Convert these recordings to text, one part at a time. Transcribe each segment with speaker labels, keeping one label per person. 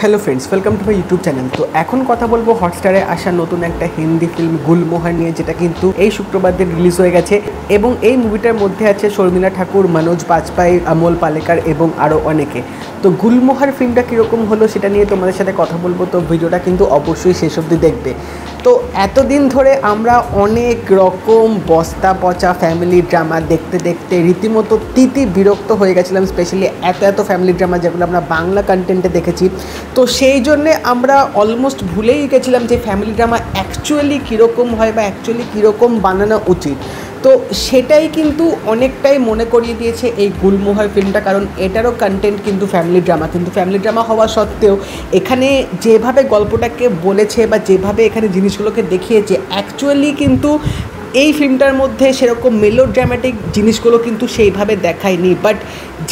Speaker 1: Hello friends welcome to my YouTube channel. तो এখন কথা বলবো হটস্টারে আসা নতুন একটা হিন্দি ফিল্ম গুলমোহর নিয়ে, যেটা কিন্তু এই শুক্রবার দিন রিলিজ হয়ে গেছে এবং এই মুভিটার মধ্যে আছে শর্মিলা ঠাকুর, মনোজ বাজপাই, অমল পালেকার এবং আরও অনেকে। তো গুলমোহর ফিল্মটা কীরকম হলো সেটা নিয়ে তোমাদের সাথে কথা বলবো, তো ভিডিওটা কিন্তু অবশ্যই শেষ অবধি দেখবে। তো এতদিন ধরে আমরা অনেক রকম বস্তা পচা ফ্যামিলি ড্রামা দেখতে দেখতে রীতিমতো বিরক্ত হয়ে গেছিলাম, স্পেশালি এত ফ্যামিলি ড্রামা যেগুলো আমরা বাংলা কন্টেন্টে দেখেছি। তো সেই জন্যে আমরা অলমোস্ট ভুলেই গেছিলাম যে ফ্যামিলি ড্রামা অ্যাকচুয়ালি কীরকম হয় বা অ্যাকচুয়ালি কীরকম বানানো উচিত। তো সেটাই কিন্তু অনেকটাই মনে করিয়ে দিয়েছে এই গুলমোহর ফিল্মটা, কারণ এটারও কন্টেন্ট কিন্তু ফ্যামিলি ড্রামা, কিন্তু ফ্যামিলি ড্রামা হওয়া সত্ত্বেও এখানে যেভাবে গল্পটাকে বলেছে বা যেভাবে এখানে জিনিসগুলোকে দেখিয়েছে অ্যাকচুয়ালি কিন্তু এই ফিল্মটার মধ্যে সেরকম মেলোড্রামাটিক জিনিসগুলো কিন্তু সেইভাবে দেখায়নি, বাট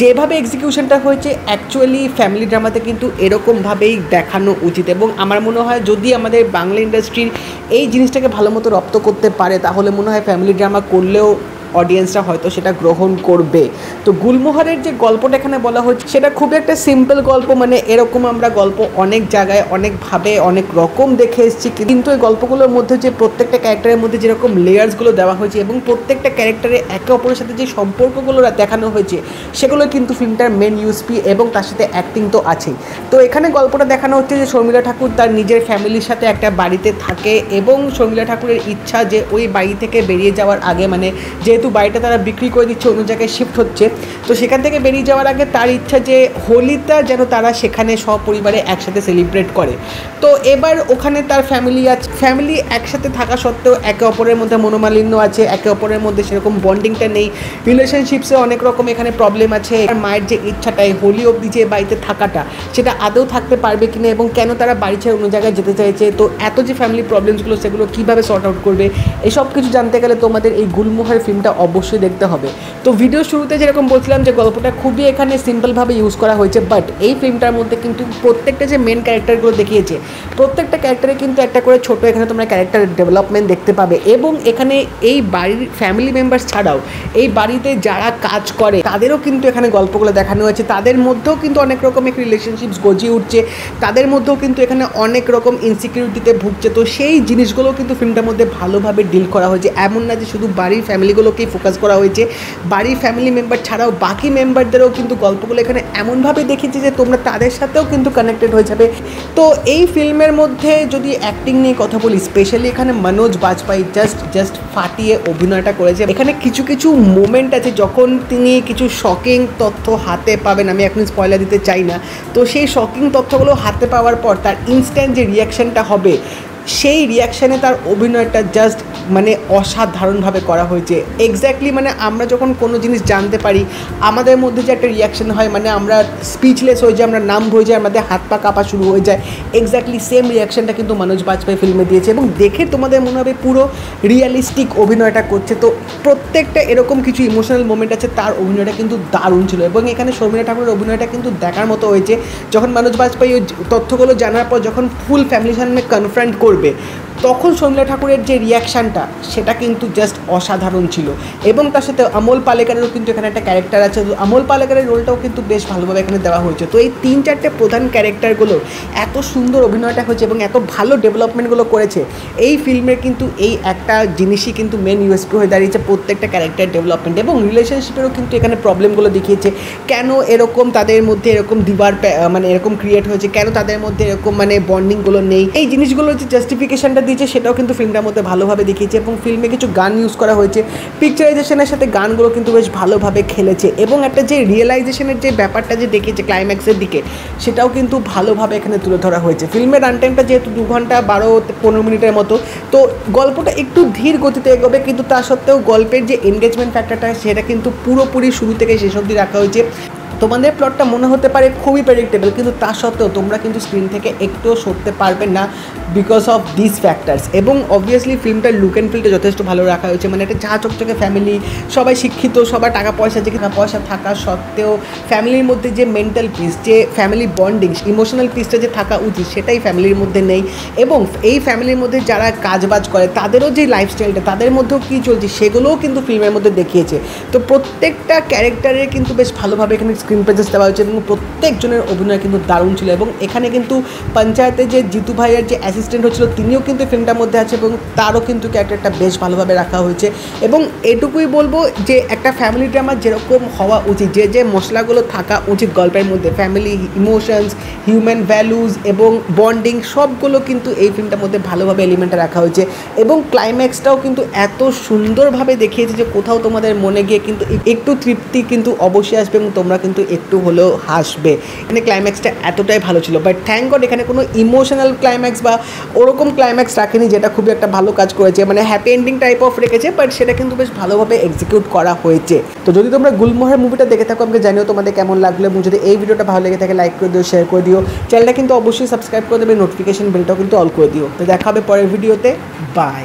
Speaker 1: যেভাবে এক্সিকিউশনটা হয়েছে অ্যাকচুয়ালি ফ্যামিলি ড্রামাতে কিন্তু এরকমভাবেই দেখানো উচিত। এবং আমার মনে হয় যদি আমাদের বাংলা ইন্ডাস্ট্রির এই জিনিসটাকে ভালো মতো রপ্ত করতে পারে তাহলে মনে হয় ফ্যামিলি ড্রামা করলেও অডিয়েন্সরা হয়তো সেটা গ্রহণ করবে। তো গুলমোহরের যে গল্পটা এখানে বলা হচ্ছে সেটা খুবই একটা সিম্পল গল্প, মানে এরকম আমরা গল্প অনেক জায়গায় অনেকভাবে অনেক রকম দেখে এসেছি, কিন্তু এই গল্পগুলোর মধ্যে যে প্রত্যেকটা ক্যারেক্টারের মধ্যে যেরকম লেয়ার্সগুলো দেওয়া হয়েছে এবং প্রত্যেকটা ক্যারেক্টারে একে অপরের সাথে যে সম্পর্কগুলো দেখানো হয়েছে সেগুলো কিন্তু ফিল্মটার মেন ইউএসপি, এবং তার সাথে অ্যাক্টিং তো আছেই। তো এখানে গল্পটা দেখানো হচ্ছে যে শর্মিলা ঠাকুর তার নিজের ফ্যামিলির সাথে একটা বাড়িতে থাকে এবং শর্মিলা ঠাকুরের ইচ্ছা যে ওই বাড়ি থেকে বেরিয়ে যাওয়ার আগে, মানে যেহেতু বাড়িটা তারা বিক্রি করে দিচ্ছে, অন্য জায়গায় শিফট হচ্ছে, তো সেখান থেকে বেরিয়ে যাওয়ার আগে তার ইচ্ছা যে হোলিটা যেন তারা সেখানে সপরিবারে একসাথে সেলিব্রেট করে। তো এবার ওখানে তার ফ্যামিলি একসাথে থাকা সত্ত্বেও একে অপরের মধ্যে মনোমালিন্য আছে, একে অপরের মধ্যে সেরকম বন্ডিংটা নেই, রিলেশনশিপসে অনেক রকম এখানে প্রবলেম আছে। আর মায়ের যে ইচ্ছাটাই হোলি অবধি যে বাড়িতে থাকাটা সেটা আদৌ থাকতে পারবে কিনা এবং কেন তারা বাড়ি ছেড়ে অন্য জায়গায় যেতে চাইছে, তো এত যে ফ্যামিলি প্রবলেমসগুলো সেগুলো কীভাবে সর্ট আউট করবে, এসব কিছু জানতে গেলে তোমাদের এই গুলমোহর ফিল্মটা অবশ্যই দেখতে হবে। তো ভিডিও শুরুতে যেরকম বলছিলাম যে গল্পটা খুবই এখানে সিম্পলভাবে ইউজ করা হয়েছে, বাট এই ফিল্মটার মধ্যে কিন্তু প্রত্যেকটা যে মেন ক্যারেক্টারগুলো দেখিয়েছে প্রত্যেকটা ক্যারেক্টারে কিন্তু একটা করে ছোটো এখানে তোমরা ক্যারেক্টার ডেভেলপমেন্ট দেখতে পাবে। এবং এখানে এই বাড়ির ফ্যামিলি মেম্বার্স ছাড়াও এই বাড়িতে যারা কাজ করে তাদেরও কিন্তু এখানে গল্পগুলো দেখানো হয়েছে, তাদের মধ্যেও কিন্তু অনেক রকম এক রিলেশনশিপস গজিয়ে উঠছে, তাদের মধ্যেও কিন্তু এখানে অনেক রকম ইনসিকিউরিটিতে ভুগছে। তো সেই জিনিসগুলো কিন্তু ফিল্মটার মধ্যে ভালোভাবে ডিল করা হয়েছে, এমন না যে শুধু বাড়ির ফ্যামিলিগুলোকেই ফোকাস করা হয়েছে, বাড়ির ফ্যামিলি মেম্বার ছাড়াও বাকি মেম্বারদেরও কিন্তু গল্পগুলো এখানে এমনভাবে দেখেছি যে তোমরা তাদের সাথেও কিন্তু কানেক্টেড হয়ে যাবে। তো এই ফিল্মের মধ্যে যদি অ্যাক্টিং নিয়ে কথা বলি, স্পেশালি এখানে মনোজ বাজপাই জাস্ট ফাটিয়ে অভিনয়টা করেছে। এখানে কিছু কিছু মোমেন্ট আছে যখন তিনি কিছু শকিং তথ্য হাতে পাবেন, আমি এখন স্পয়লার দিতে চাই না, তো সেই শকিং তথ্যগুলো হাতে পাওয়ার পর তার ইনস্ট্যান্ট যে রিয়াকশানটা হবে সেই রিয়াকশানে তার অভিনয়টা জাস্ট মানে অসাধারণভাবে করা হয়েছে। এক্স্যাক্টলি মানে আমরা যখন কোনো জিনিস জানতে পারি আমাদের মধ্যে যে একটা রিয়াকশান হয়, মানে আমরা স্পিচলেস হয়ে যাই, আমরা নাম হয়ে যাই, আমাদের হাত পা কাঁপা শুরু হয়ে যায়, এক্স্যাক্টলি সেম রিয়াকশানটা কিন্তু মনোজ বাজপাই ফিল্মে দিয়েছে এবং দেখে তোমাদের মনে হবে পুরো রিয়ালিস্টিক অভিনয়টা করছে। তো প্রত্যেকটা এরকম কিছু ইমোশনাল মোমেন্ট আছে, তার অভিনয়টা কিন্তু দারুণ ছিল। এবং এখানে শর্মিলা ঠাকুরের অভিনয়টা কিন্তু দেখার মতো হয়েছে, যখন মনোজ বাজপাই ওই তথ্যগুলো জানার পর যখন ফুল ফ্যামিলির সামনে কনফ্রন্ট করবে তখন শর্মিলা ঠাকুরের যে রিয়াকশানটা সেটা কিন্তু জাস্ট অসাধারণ ছিল। এবং তার সাথে অমল পালেকারেরও কিন্তু এখানে একটা ক্যারেক্টার আছে, তো অমল পালেকারের রোলটাও কিন্তু বেশ ভালোভাবে এখানে দেওয়া হয়েছে। তো এই 3-4টে প্রধান ক্যারেক্টারগুলো এত সুন্দর অভিনয়টা হয়েছে এবং এত ভালো ডেভেলপমেন্টগুলো করেছে, এই ফিল্মের কিন্তু এই একটা জিনিসই কিন্তু মেন ইউএসপি হয়ে দাঁড়িয়েছে, প্রত্যেকটা ক্যারেক্টার ডেভেলপমেন্ট এবং রিলেশনশিপেরও কিন্তু এখানে প্রবলেমগুলো দেখিয়েছে, কেন এরকম তাদের মধ্যে এরকম মানে এরকম ক্রিয়েট হয়েছে, কেন তাদের মধ্যে এরকম মানে বন্ডিংগুলো নেই, এই জিনিসগুলোর যে জাস্টিফিকেশনটা দিয়েছে সেটাও কিন্তু ফিল্মটার মধ্যে ভালোভাবে দেখিয়েছে। এবং ফিল্মে কিছু গান ইউজ করা হয়েছে, পিকচারাইজেশনের সাথে গানগুলো কিন্তু বেশ ভালোভাবে খেলেছে এবং একটা যে রিয়েলাইজেশনের যে ব্যাপারটা যে দেখিয়েছে ক্লাইম্যাক্সের দিকে সেটাও কিন্তু ভালোভাবে এখানে তুলে ধরা হয়েছে। ফিল্মের রান টাইমটা যেহেতু 2 ঘন্টা 12-15 মিনিটের মতো, তো গল্পটা একটু ধীর গতিতে এগোবে, কিন্তু তা সত্ত্বেও গল্পের যে এনগেজমেন্ট ফ্যাক্টরটা সেটা কিন্তু পুরোপুরি শুরু থেকে শেষ অবধি রাখা হয়েছে। তোমাদের প্লটটা মনে হতে পারে খুবই প্রেডিক্টেবল, কিন্তু তা সত্ত্বেও তোমরা কিন্তু স্ক্রিন থেকে একটুও সরতে পারবে না বিকজ অফ দিস ফ্যাক্টরস। এবং অবভিয়াসলি ফিল্মটার লুক অ্যান্ড ফিলটা যথেষ্ট ভালো রাখা হয়েছে, মানে একটা চা চকচকে ফ্যামিলি, সবাই শিক্ষিত, সবার টাকা পয়সা যে পয়সা থাকা সত্ত্বেও ফ্যামিলির মধ্যে যে মেন্টাল পিস, যে ফ্যামিলি বন্ডিং, ইমোশনাল পিসটা যে থাকা উচিত সেটাই ফ্যামিলির মধ্যে নেই। এবং এই ফ্যামিলির মধ্যে যারা কাজবাজ করে তাদেরও যে লাইফস্টাইলটা তাদের মধ্যেও কী চলছে সেগুলোও কিন্তু ফিল্মের মধ্যে দেখিয়েছে। তো প্রত্যেকটা ক্যারেক্টারের কিন্তু বেশ ভালোভাবে এখানে স্ক্রিন প্রেজেন্স দেওয়া হয়েছে এবং প্রত্যেকজনের অভিনয় কিন্তু দারুণ ছিল। এবং এখানে কিন্তু পঞ্চায়েতে যে জিতু ভাইয়ের যে অ্যাসিস্ট্যান্ট হচ্ছিল তিনিও কিন্তু ফিল্মটার মধ্যে আছে এবং তারও কিন্তু ক্যারেক্টারটা বেশ ভালোভাবে রাখা হয়েছে। এবং এটুকুই বলবো যে একটা ফ্যামিলি ড্রামা যেরকম হওয়া উচিত, যে মশলাগুলো থাকা উচিত গল্পের মধ্যে, ফ্যামিলি ইমোশনস, হিউম্যান ভ্যালুজ এবং বন্ডিং, সবগুলো কিন্তু এই ফিল্মটার মধ্যে ভালোভাবে এলিমেন্টে রাখা হয়েছে। এবং ক্লাইম্যাক্সটাও কিন্তু এত সুন্দরভাবে দেখিয়েছে যে কোথাও তোমাদের মনে গিয়ে কিন্তু একটু তৃপ্তি কিন্তু অবশ্যই আসবে এবং তোমরা কিন্তু একটু হলেও হাসবে। এখানে ক্লাইম্যাক্সটা এতটাই ভালো ছিল, বাট থ্যাংক গড এখানে কোনো ইমোশনাল ক্লাইম্যাক্স বা ওরকম ক্লাইম্যাক্স রাখেনি, যেটা খুবই একটা ভালো কাজ করেছে। মানে হ্যাপি এন্ডিং টাইপ অফ রেখেছে, বাট সেটা কিন্তু বেশ ভালোভাবে এক্সিকিউট করা হয়েছে। তো যদি তোমরা গুলমোহর মুভিটা দেখে থাকো আমাকে জানিও তোমাদের কেমন লাগলো, এবং যদি এই ভিডিওটা ভালো লেগে থাকে লাইক করে দিও, শেয়ার করে দিও, চ্যানেলটা কিন্তু অবশ্যই সাবস্ক্রাইব করে দেবে, নোটিফিকেশন বেলটাও কিন্তু অল করে দিও। তো দেখা হবে পরের ভিডিওতে, বাই।